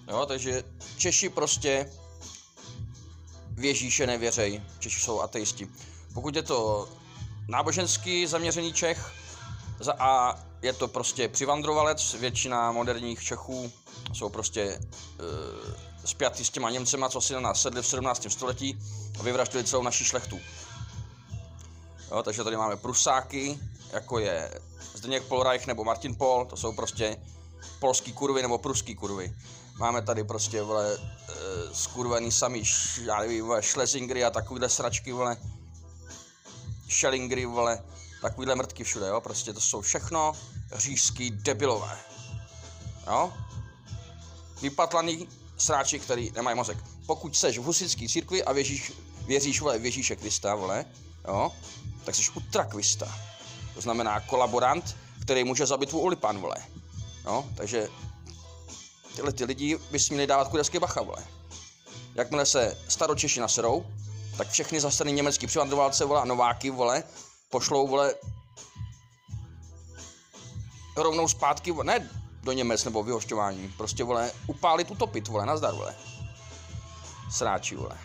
Jo, takže Češi prostě v Ježíše nevěřej, Češi jsou ateisti. Pokud je to náboženský zaměřený Čech, za A je to prostě přivandrovalec, většina moderních Čechů jsou prostě spjatí s těma Němcema, co si na nás sedli v 17. století a vyvraždili celou naši šlechtu. Jo, takže tady máme Prusáky, jako je Zdeněk Polreich nebo Martin Pol, to jsou prostě polský kurvy nebo pruský kurvy. Máme tady prostě, vole, skurvený samý, já nevím, vole, Schlesingry a takovýhle sračky, vole, Schellingry, vole, takovýhle mrtky všude, jo, prostě to jsou všechno říšský debilové, jo. Vypatlaný sráči, který nemají mozek. Pokud seš v husitský církvi a věříš, vole, v Ježíše Krista, vole, jo, tak seš utrakvista. To znamená kolaborant, který může zabít tvůj ulipan, vole, jo, takže tyhle ty lidi by si měli dávat kudeřský bacha, vole. Jakmile se staročeši naserou, tak všechny zastaný německý přivandrovalce, vole, a nováky, vole, pošlou, vole, rovnou zpátky, vole, ne do Němec nebo vyhošťování, prostě, vole, upálit, utopit, vole, nazdar, vole. Sráči, vole.